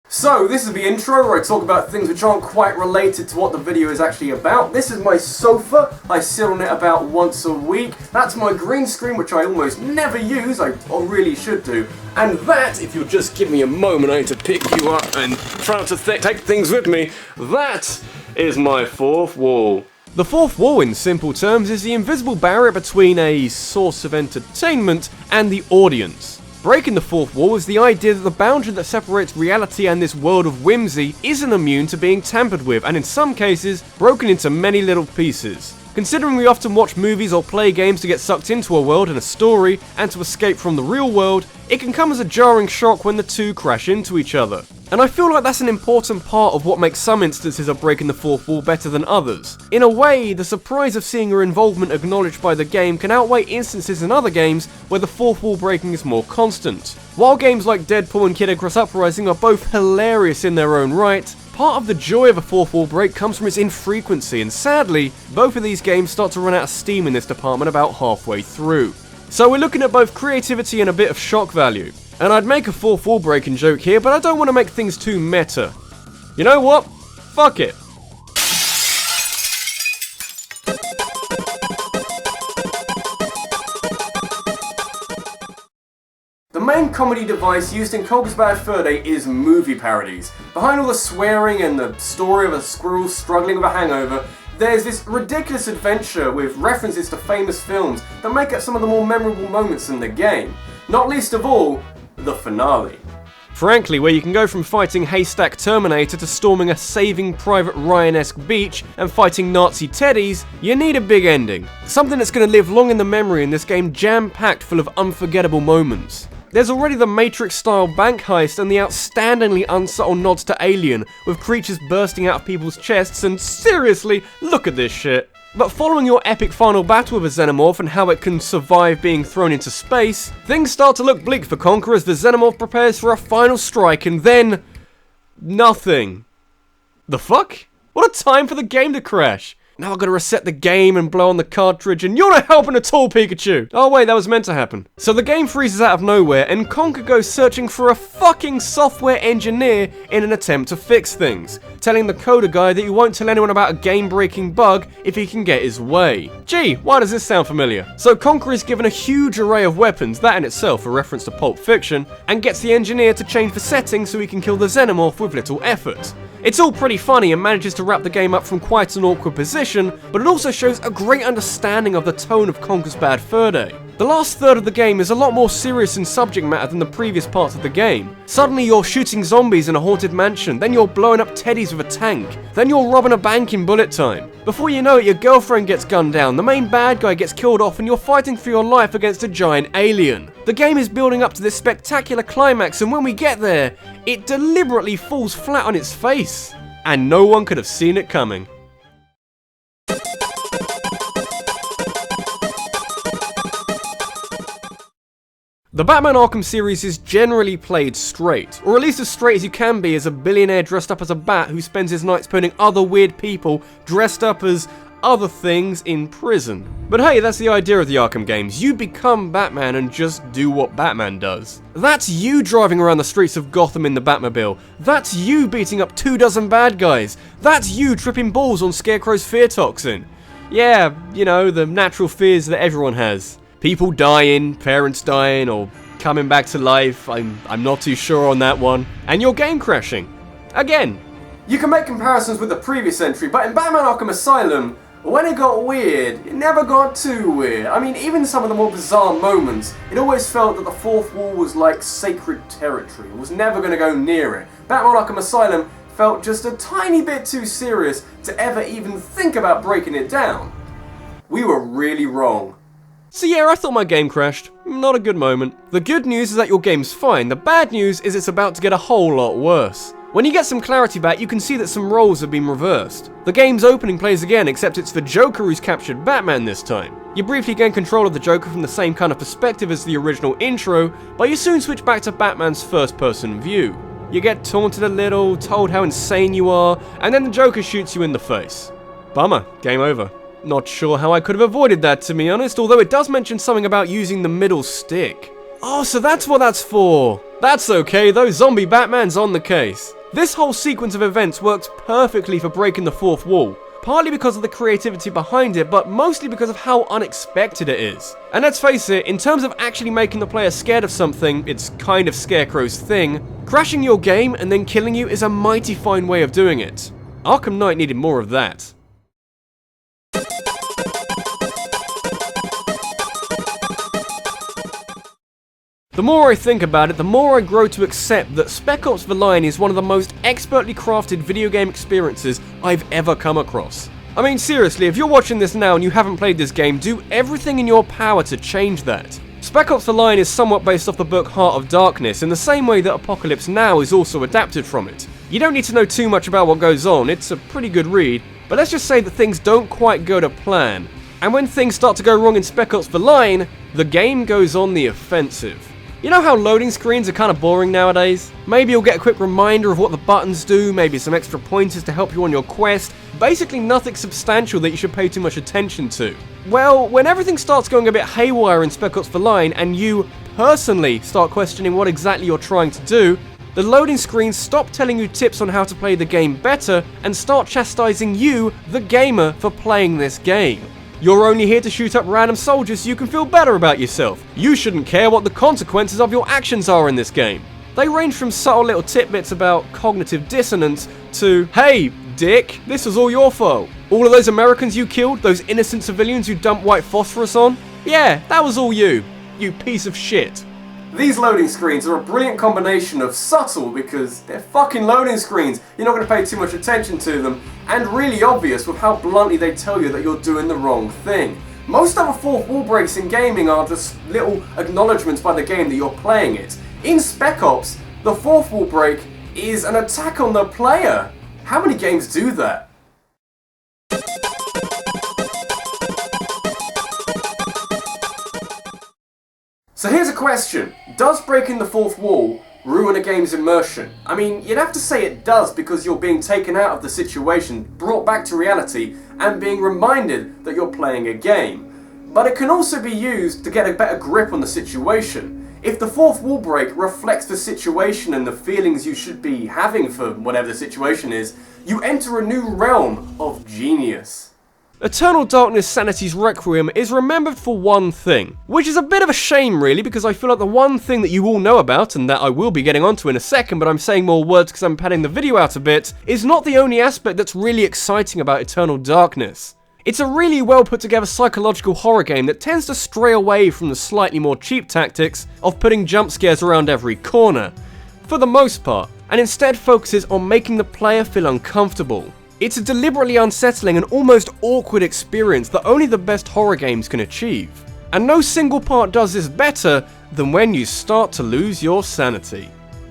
So, this is the intro where I talk about things which aren't quite related to what the video is actually about. This is my sofa. I sit on it about once a week. That's my green screen, which I almost never use. I really should do. And that, if you'll just give me a moment, I need to pick you up and try not to take things with me. That is my fourth wall. The fourth wall, in simple terms, is the invisible barrier between a source of entertainment and the audience. Breaking the fourth wall is the idea that the boundary that separates reality and this world of whimsy isn't immune to being tampered with, and in some cases, broken into many little pieces. Considering we often watch movies or play games to get sucked into a world and a story, and to escape from the real world, it can come as a jarring shock when the two crash into each other. And I feel like that's an important part of what makes some instances of breaking the fourth wall better than others. In a way, the surprise of seeing your involvement acknowledged by the game can outweigh instances in other games where the fourth wall breaking is more constant. While games like Deadpool and Kid Icarus Uprising are both hilarious in their own right, part of the joy of a fourth wall break comes from its infrequency, and sadly, both of these games start to run out of steam in this department about halfway through. So we're looking at both creativity and a bit of shock value. And I'd make a fourth wall breaking joke here, but I don't want to make things too meta. You know what? Fuck it. The main comedy device used in Conker's Bad Fur Day is movie parodies. Behind all the swearing and the story of a squirrel struggling with a hangover, there's this ridiculous adventure with references to famous films that make up some of the more memorable moments in the game. Not least of all, the finale. Frankly, where you can go from fighting Haystack Terminator to storming a Saving Private Ryan-esque beach and fighting Nazi teddies, you need a big ending. Something that's going to live long in the memory in this game, jam-packed full of unforgettable moments. There's already the Matrix-style bank heist and the outstandingly unsubtle nods to Alien, with creatures bursting out of people's chests, and seriously, look at this shit. But following your epic final battle with a Xenomorph and how it can survive being thrown into space, things start to look bleak for Conker as the Xenomorph prepares for a final strike, and then nothing. The fuck? What a time for the game to crash. Now I've got to reset the game and blow on the cartridge, and you're not helping at all, Pikachu! Oh wait, that was meant to happen. So the game freezes out of nowhere, and Conker goes searching for a fucking software engineer in an attempt to fix things, telling the coder guy that he won't tell anyone about a game-breaking bug if he can get his way. Gee, why does this sound familiar? So Conker is given a huge array of weapons, that in itself a reference to Pulp Fiction, and gets the engineer to change the settings so he can kill the Xenomorph with little effort. It's all pretty funny and manages to wrap the game up from quite an awkward position, but it also shows a great understanding of the tone of Conker's Bad Fur Day. The last third of the game is a lot more serious in subject matter than the previous parts of the game. Suddenly you're shooting zombies in a haunted mansion, then you're blowing up teddies with a tank, then you're robbing a bank in bullet time. Before you know it, your girlfriend gets gunned down, the main bad guy gets killed off, and you're fighting for your life against a giant alien. The game is building up to this spectacular climax, and when we get there, it deliberately falls flat on its face. And no one could have seen it coming. The Batman Arkham series is generally played straight, or at least as straight as you can be as a billionaire dressed up as a bat who spends his nights putting other weird people dressed up as other things in prison. But hey, that's the idea of the Arkham games. You become Batman and just do what Batman does. That's you driving around the streets of Gotham in the Batmobile. That's you beating up 24 bad guys. That's you tripping balls on Scarecrow's fear toxin. Yeah, you know, the natural fears that everyone has. People dying, parents dying, or coming back to life. I'm not too sure on that one. And your game crashing. Again. You can make comparisons with the previous entry, but in Batman Arkham Asylum, when it got weird, it never got too weird. I mean, even some of the more bizarre moments, it always felt that the fourth wall was like sacred territory. It was never going to go near it. Batman Arkham Asylum felt just a tiny bit too serious to ever even think about breaking it down. We were really wrong. So yeah, I thought my game crashed. Not a good moment. The good news is that your game's fine. The bad news is it's about to get a whole lot worse. When you get some clarity back, you can see that some roles have been reversed. The game's opening plays again, except it's the Joker who's captured Batman this time. You briefly gain control of the Joker from the same kind of perspective as the original intro, but you soon switch back to Batman's first-person view. You get taunted a little, told how insane you are, and then the Joker shoots you in the face. Bummer, game over. Not sure how I could have avoided that, to be honest, although it does mention something about using the middle stick. Oh, so that's what that's for. That's okay though, zombie Batman's on the case. This whole sequence of events works perfectly for breaking the fourth wall. Partly because of the creativity behind it, but mostly because of how unexpected it is. And let's face it, in terms of actually making the player scared of something, it's kind of Scarecrow's thing, crashing your game and then killing you is a mighty fine way of doing it. Arkham Knight needed more of that. The more I think about it, the more I grow to accept that Spec Ops The Line is one of the most expertly crafted video game experiences I've ever come across. I mean, seriously, if you're watching this now and you haven't played this game, do everything in your power to change that. Spec Ops The Line is somewhat based off the book Heart of Darkness, in the same way that Apocalypse Now is also adapted from it. You don't need to know too much about what goes on, it's a pretty good read, but let's just say that things don't quite go to plan. And when things start to go wrong in Spec Ops The Line, the game goes on the offensive. You know how loading screens are kind of boring nowadays? Maybe you'll get a quick reminder of what the buttons do, maybe some extra pointers to help you on your quest, basically nothing substantial that you should pay too much attention to. Well, when everything starts going a bit haywire in Spec Ops The Line and you personally start questioning what exactly you're trying to do, the loading screens stop telling you tips on how to play the game better and start chastising you, the gamer, for playing this game. You're only here to shoot up random soldiers so you can feel better about yourself. You shouldn't care what the consequences of your actions are in this game. They range from subtle little tidbits about cognitive dissonance to, hey, dick, this was all your fault. All of those Americans you killed, those innocent civilians you dumped white phosphorus on, yeah, that was all you piece of shit. These loading screens are a brilliant combination of subtle, because they're fucking loading screens, you're not going to pay too much attention to them, and really obvious with how bluntly they tell you that you're doing the wrong thing. Most other fourth wall breaks in gaming are just little acknowledgements by the game that you're playing it. In Spec Ops, the fourth wall break is an attack on the player. How many games do that? So here's a question. Does breaking the fourth wall ruin a game's immersion? I mean, you'd have to say it does, because you're being taken out of the situation, brought back to reality, and being reminded that you're playing a game. But it can also be used to get a better grip on the situation. If the fourth wall break reflects the situation and the feelings you should be having for whatever the situation is, you enter a new realm of genius. Eternal Darkness Sanity's Requiem is remembered for one thing, which is a bit of a shame really, because I feel like the one thing that you all know about, and that I will be getting onto in a second, but I'm saying more words because I'm padding the video out a bit, is not the only aspect that's really exciting about Eternal Darkness. It's a really well put together psychological horror game that tends to stray away from the slightly more cheap tactics of putting jump scares around every corner, for the most part, and instead focuses on making the player feel uncomfortable. It's a deliberately unsettling and almost awkward experience that only the best horror games can achieve. And no single part does this better than when you start to lose your sanity.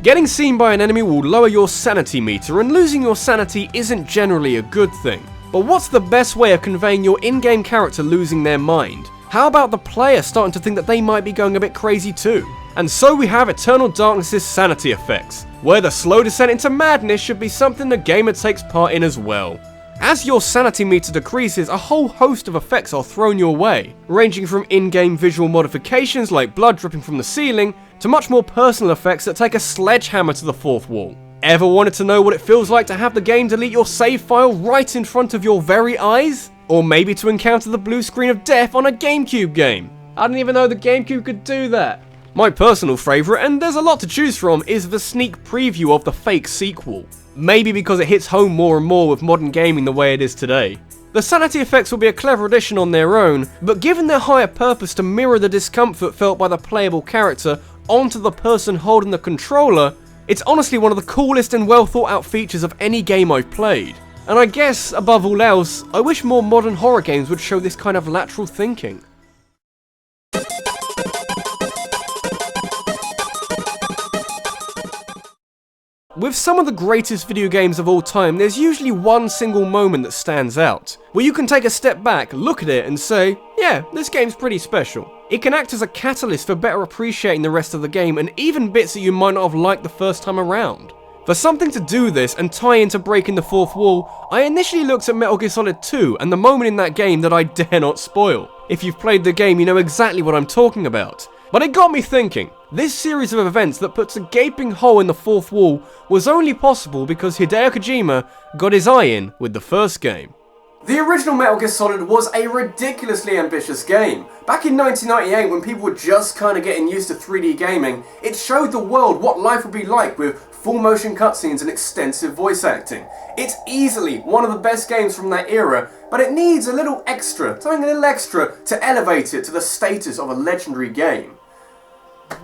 Getting seen by an enemy will lower your sanity meter, and losing your sanity isn't generally a good thing. But what's the best way of conveying your in-game character losing their mind? How about the player starting to think that they might be going a bit crazy too? And so we have Eternal Darkness's sanity effects, where the slow descent into madness should be something the gamer takes part in as well. As your sanity meter decreases, a whole host of effects are thrown your way, ranging from in-game visual modifications like blood dripping from the ceiling, to much more personal effects that take a sledgehammer to the fourth wall. Ever wanted to know what it feels like to have the game delete your save file right in front of your very eyes? Or maybe to encounter the blue screen of death on a GameCube game? I didn't even know the GameCube could do that. My personal favourite, and there's a lot to choose from, is the sneak preview of the fake sequel. Maybe because it hits home more and more with modern gaming the way it is today. The sanity effects will be a clever addition on their own, but given their higher purpose to mirror the discomfort felt by the playable character onto the person holding the controller, it's honestly one of the coolest and well thought out features of any game I've played. And I guess, above all else, I wish more modern horror games would show this kind of lateral thinking. With some of the greatest video games of all time, there's usually one single moment that stands out, where you can take a step back, look at it and say, yeah, this game's pretty special. It can act as a catalyst for better appreciating the rest of the game and even bits that you might not have liked the first time around. For something to do this and tie into breaking the fourth wall, I initially looked at Metal Gear Solid 2 and the moment in that game that I dare not spoil. If you've played the game, you know exactly what I'm talking about. But it got me thinking, this series of events that puts a gaping hole in the fourth wall was only possible because Hideo Kojima got his eye in with the first game. The original Metal Gear Solid was a ridiculously ambitious game. Back in 1998, when people were just kind of getting used to 3D gaming, it showed the world what life would be like with full motion cutscenes and extensive voice acting. It's easily one of the best games from that era, but it needs a little extra, something a little extra to elevate it to the status of a legendary game.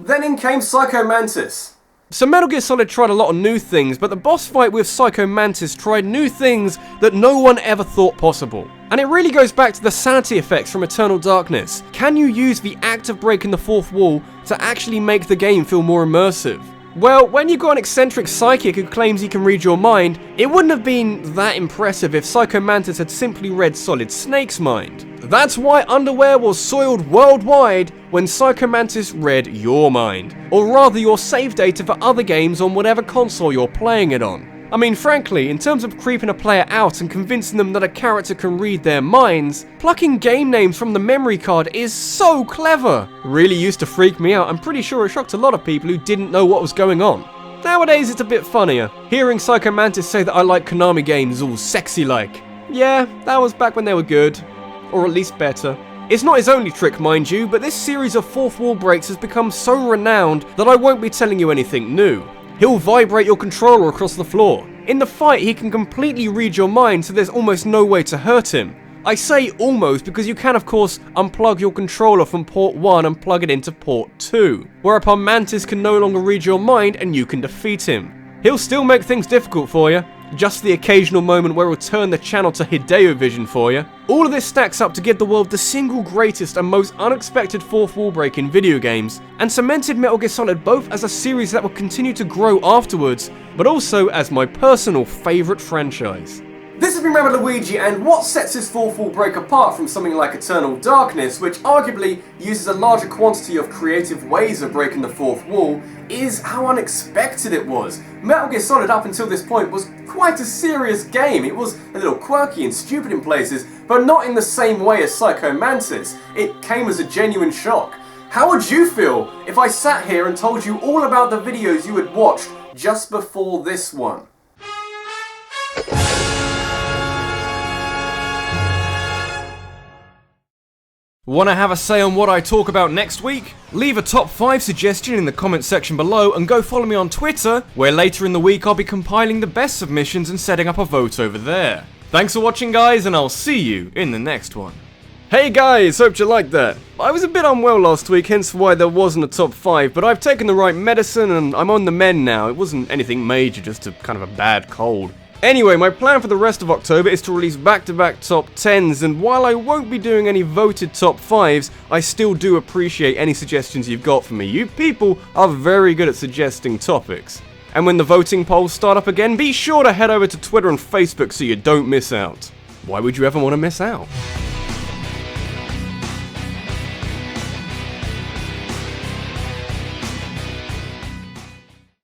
Then in came Psycho Mantis. So Metal Gear Solid tried a lot of new things, but the boss fight with Psycho Mantis tried new things that no one ever thought possible. And it really goes back to the sanity effects from Eternal Darkness. Can you use the act of breaking the fourth wall to actually make the game feel more immersive? Well, when you got an eccentric psychic who claims he can read your mind, it wouldn't have been that impressive if Psycho Mantis had simply read Solid Snake's mind. That's why underwear was soiled worldwide when Psycho Mantis read your mind, or rather your save data for other games on whatever console you're playing it on. I mean, frankly, in terms of creeping a player out and convincing them that a character can read their minds, plucking game names from the memory card is so clever. Really used to freak me out. I'm pretty sure it shocked a lot of people who didn't know what was going on. Nowadays it's a bit funnier. Hearing Psycho Mantis say that I like Konami games all sexy-like. Yeah, that was back when they were good. Or at least better. It's not his only trick, mind you, but this series of fourth wall breaks has become so renowned that I won't be telling you anything new. He'll vibrate your controller across the floor. In the fight, he can completely read your mind, so there's almost no way to hurt him. I say almost because you can, of course, unplug your controller from port 1 and plug it into port 2, whereupon Mantis can no longer read your mind and you can defeat him. He'll still make things difficult for you, just the occasional moment where he'll turn the channel to Hideo Vision for you. All of this stacks up to give the world the single greatest and most unexpected fourth wall break in video games, and cemented Metal Gear Solid both as a series that will continue to grow afterwards, but also as my personal favourite franchise. This has been RabbidLuigi, and what sets this fourth wall break apart from something like Eternal Darkness, which arguably uses a larger quantity of creative ways of breaking the fourth wall, is how unexpected it was. Metal Gear Solid up until this point was quite a serious game. It was a little quirky and stupid in places, but not in the same way as Psycho Mantis. It came as a genuine shock. How would you feel if I sat here and told you all about the videos you had watched just before this one? Want to have a say on what I talk about next week? Leave a top 5 suggestion in the comments section below and go follow me on Twitter, where later in the week I'll be compiling the best submissions and setting up a vote over there. Thanks for watching, guys, and I'll see you in the next one. Hey guys, hope you liked that. I was a bit unwell last week, hence why there wasn't a top 5, but I've taken the right medicine and I'm on the mend now. It wasn't anything major, just a kind of a bad cold. Anyway, my plan for the rest of October is to release back-to-back top 10s, and while I won't be doing any voted top 5s, I still do appreciate any suggestions you've got for me. You people are very good at suggesting topics. And when the voting polls start up again, be sure to head over to Twitter and Facebook so you don't miss out. Why would you ever want to miss out?